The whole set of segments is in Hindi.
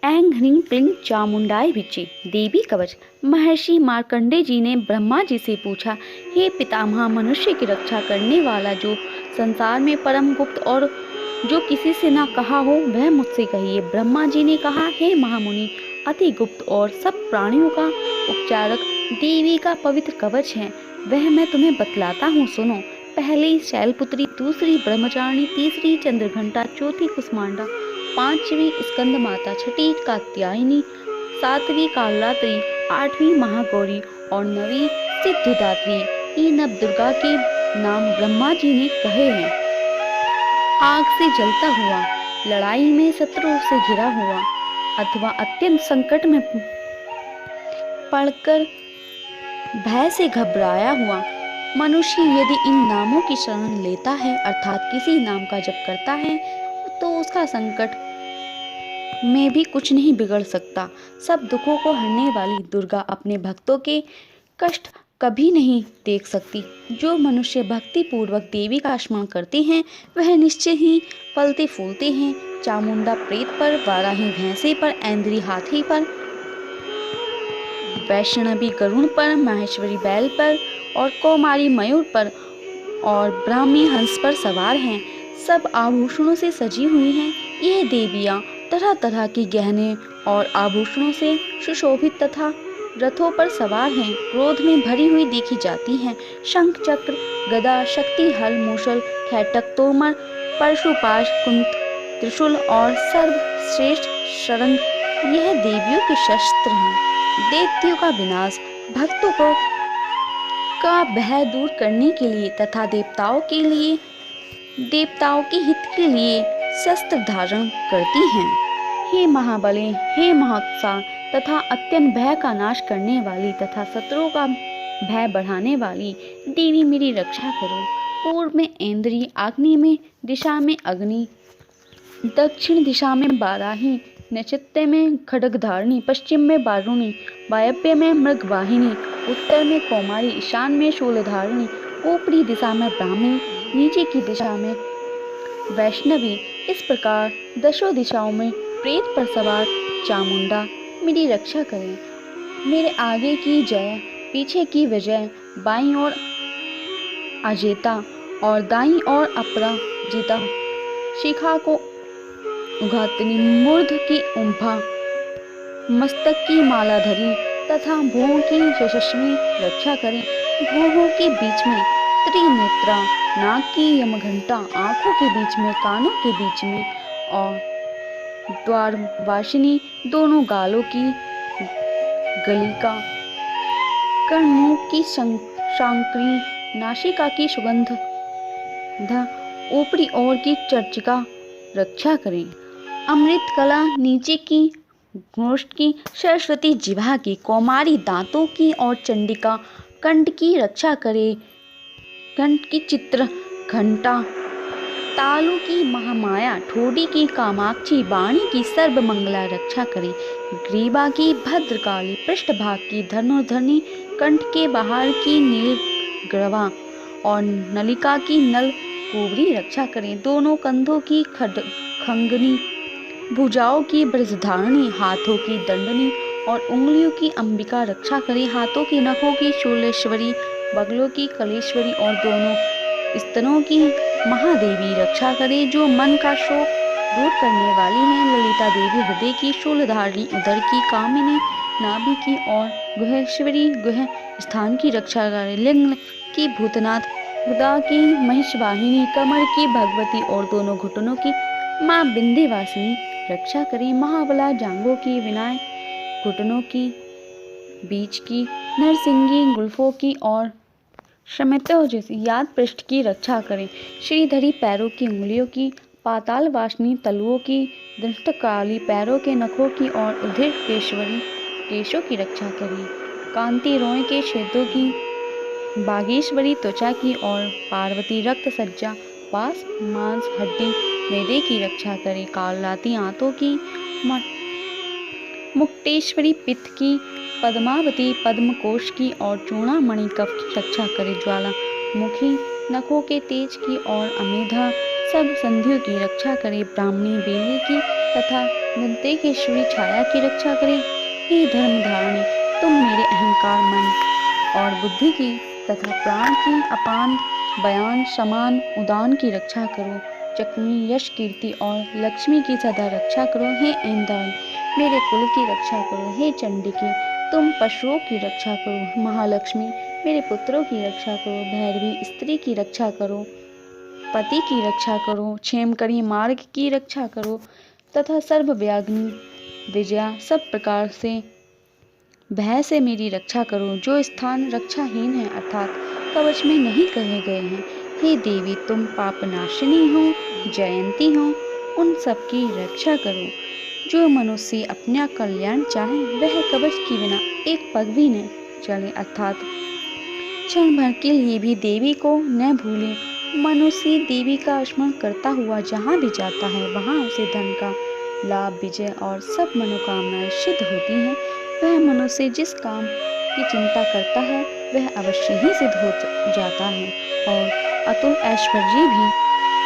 ऐं ह्रीं क्लीं चामुंडाय विचे देवी कवच। महर्षि मार्कंडेय जी ने ब्रह्मा जी से पूछा, हे पितामह, मनुष्य की रक्षा करने वाला जो संसार में परम गुप्त और जो किसी से ना कहा हो वह मुझसे कहिए। ब्रह्मा जी ने कहा, हे महामुनि, अति गुप्त और सब प्राणियों का उपचारक देवी का पवित्र कवच है, वह मैं तुम्हें बतलाता हूँ, सुनो। पहली शैलपुत्री, दूसरी ब्रह्मचारिणी, तीसरी चंद्रघंटा, चौथी कुसमांडा, पांचवी स्कंद माता, छठी कात्यायनी, सातवीं कालरात्रि, आठवीं महागौरी और नवीं सिद्धिदात्री। ये नव दुर्गा के नाम ब्रह्मा जी ने कहे हैं। आग से जलता हुआ, लड़ाई में शत्रुओं से घिरा हुआ अथवा अत्यंत संकट में पड़कर भय से घबराया हुआ मनुष्य यदि इन नामों की शरण लेता है, अर्थात किसी नाम का जप करता है, तो उसका संकट में भी कुछ नहीं बिगड़ सकता। सब दुखों को हरने वाली दुर्गा अपने भक्तों के कष्ट कभी नहीं देख सकती। जो मनुष्य भक्ति पूर्वक देवी का स्मरण करते हैं वह निश्चय ही फलते फूलते हैं। चामुंडा प्रेत पर, वाराही भैंसे पर, ऐन्द्री हाथी पर, वैष्णवी गरुड़ पर, माहेश्वरी बैल पर और कौमारी मयूर पर और ब्राह्मी हंस पर सवार हैं। सब आभूषणों से सजी हुई हैं। यह देवियां तरह तरह के गहने और आभूषणों से सुशोभित तथा रथों पर सवार हैं। क्रोध में भरी हुई देखी जाती हैं। शंख, चक्र, गदा, शक्ति, हल, मूसल, खैटक, तोमर, परशुपाश, कुंत, त्रिशूल और सर्वश्रेष्ठ शरंग यह देवियों के शस्त्र हैं। दैत्यों का विनाश, भक्तों को का भय दूर करने के लिए तथा देवताओं के हित के लिए शस्त्र धारण करती हैं। हे महाबले, हे महोत्साह तथा अत्यंत भय का नाश करने वाली तथा शत्रुओं का भय बढ़ाने वाली देवी, मेरी रक्षा करो। पूर्व में ऐन्द्री, आग्नेय में दिशा में अग्नि, दक्षिण दिशा में बाराही, नैऋत्य में खड्गधारिणी, पश्चिम में वारुणी, वायव्य में मृगवाहिनी, उत्तर में कौमारी, ईशान में शूलधारिणी, ऊपरी दिशा में ब्राह्मी, नीचे की दिशा में वैष्णवी। इस प्रकार दशों दिशाओं में प्रेत पर सवार चामुंडा मेरी रक्षा करें। मेरे आगे की जय, पीछे की विजय, बाईं ओर अजेता और दाईं ओर अपराजिता, शिखा को उघातनी, मूर्ध की उम्भा, मस्तक की मालाधरी तथा भुवों की यशस्वी रक्षा करें। भुवों के बीच में त्रिनेत्रा, नाक की यमघंटा, आंखों के बीच में, कानों के बीच में और द्वारवासिनी, दोनों गालों की गलिका, कर्णमुख की सांकरी, नासिका की सुगंध, ऊपरी ओर की चर्चिका रक्षा करें। अमृत कला नीचे की, गोष्ठ की, सरस्वती जिह्वा की, कौमारी दांतों की और चंडिका कंठ की रक्षा करे। कंठ की चित्र घंटा, तालु की महामाया, ठोडी की कामाक्षी, वाणी की सर्वमंगला रक्षा करे। ग्रीवा की भद्रकाली, पृष्ठभाग की धनुर्धनी, कंठ के बाहर की नीलग्रवा और नलिका की नलकुबरी रक्षा करें। दोनों कंधों की खंगनी, भुजाओं की ब्रजधारिणी, हाथों की दंडनी और उंगलियों की अंबिका रक्षा करें। हाथों की नखों की शूलेश्वरी, बगलों की कलेश्वरी और दोनों स्तनों की महादेवी रक्षा करे। जो मन का शोक दूर करने वाली हैं। ललिता देवी हृदय की, शूलधारिणी उदर की, कामिनी नाभि की और गुहेश्वरी गुह स्थान की रक्षा करे। लिंग की भूतनाथ, उदा की महिषवाहिनी, कमर की भगवती और दोनों घुटनों की माँ विंध्यवासिनी रक्षा करें। महाबला जांघों की, विनाय घुटनों की, बीच की, नरसिंगी गुल्फों की और शमितो जैसी याद पृष्ठ की रक्षा करें। श्रीधरी पैरों की, उंगलियों की, पाताल वासिनी तलुओं की, दंष्टकाली पैरों के नखों की और उधिर केशवरी केशों की रक्षा करें। कांति रोए के छेदों की, बागेश्वरी त्वचा की और पार्वती रक्त सज्जा, पास मांस हड्डी मेदे की रक्षा करे। कालराती आंतों की, मुक्तेश्वरी पित्त की, पद्मावती पद्मकोश की और चूड़ामणि कफ की रक्षा करे। ज्वाला मुखी नखों के तेज की और अमेधा सब संधियों की रक्षा करे। ब्राह्मणी बेली की तथा दंतेश्वरी छाया की रक्षा करे। हे धर्म धारणी, तुम मेरे अहंकार, मन और बुद्धि की तथा प्राण की अपान बयान समान उदान की रक्षा करो। चक्मी यश कीर्ति और लक्ष्मी की सदा रक्षा करो। हे इंद्राणी, मेरे कुल की रक्षा करो। हे चंडिके, तुम पशुओं की रक्षा करो। महालक्ष्मी, मेरे पुत्रों की रक्षा करो। भैरवी, स्त्री की रक्षा करो, पति की रक्षा करो। क्षेमकरी, मार्ग की रक्षा करो तथा सर्वव्याग्नि विजया, सब प्रकार से भय से मेरी रक्षा करो। जो स्थान रक्षाहीन है अर्थात कवच में नहीं कहे गए हैं, हे देवी, तुम पापनाशिनी हो, जयंती हो, उन सब की रक्षा करो। जो मनुष्य अपना कल्याण चाहे वह कवच के बिना एक पग भी न चले अर्थात क्षण भर के लिए भी देवी को न भूले। मनुष्य देवी का स्मरण करता हुआ जहाँ भी जाता है वहाँ उसे धन का लाभ, विजय और सब मनोकामनाएं सिद्ध होती हैं। वह मनुष्य जिस काम की चिंता करता है वह अवश्य ही सिद्ध हो जाता है और अतुल ऐश्वर्य भी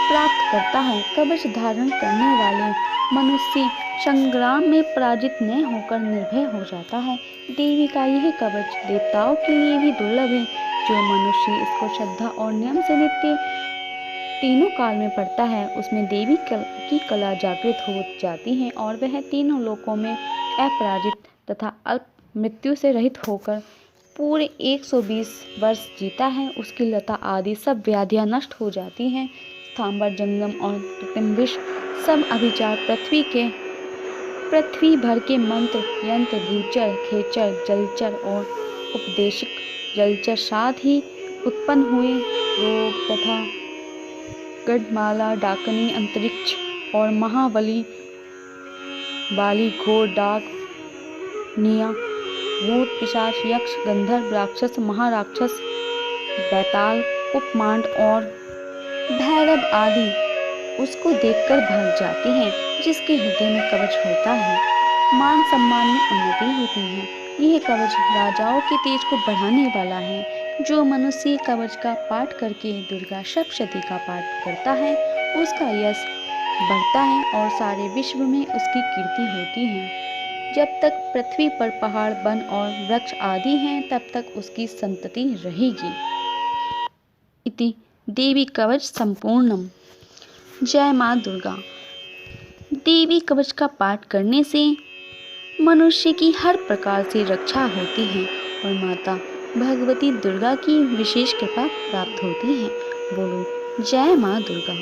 प्राप्त करता है। कवच धारण करने वाले मनुष्य संग्राम में पराजित न होकर निर्भय हो जाता है। देवी का यह कवच देवताओं के लिए भी दुर्लभ है। जो मनुष्य इसको श्रद्धा और नियम से नित्य तीनों काल में पढ़ता है उसमें देवी की कला जागृत हो जाती है और वह तीनों लोकों में अपराजित तथा अल्प मृत्यु से रहित होकर पूरे 120 वर्ष जीता है। उसकी लता आदि सब व्याधियां नष्ट हो जाती हैं। स्थावर जंगम और कृत्रिम विष सब अभिचार पृथ्वी भर के मंत्र यंत्र भूचर, खेचर, जलचर और उपदेशिक जलचर साथ ही उत्पन्न हुए रोग तथा गढ़माला, डाकनी, अंतरिक्ष और महाबली बाली, घोर डाक, निया, भूत, पिशाच, यक्ष, गंधर्व, राक्षस, महाराक्षस, बैताल, उपमांड और भैरव आदि उसको देखकर भाग जाते हैं। जिसके हृदय में कवच होता है मान सम्मान में उन्नति होती है। यह कवच राजाओं के तेज को बढ़ाने वाला है। जो मनुष्य कवच का पाठ करके दुर्गा सप्तशती का पाठ करता है उसका यश बढ़ता है और सारे विश्व में उसकी कीर्ति होती है। जब तक पृथ्वी पर पहाड़, वन और वृक्ष आदि हैं तब तक उसकी संतति रहेगी। इति देवी कवच संपूर्णम। जय माँ दुर्गा। देवी कवच का पाठ करने से मनुष्य की हर प्रकार से रक्षा होती है और माता भगवती दुर्गा की विशेष कृपा प्राप्त होती है। बोलो जय माँ दुर्गा।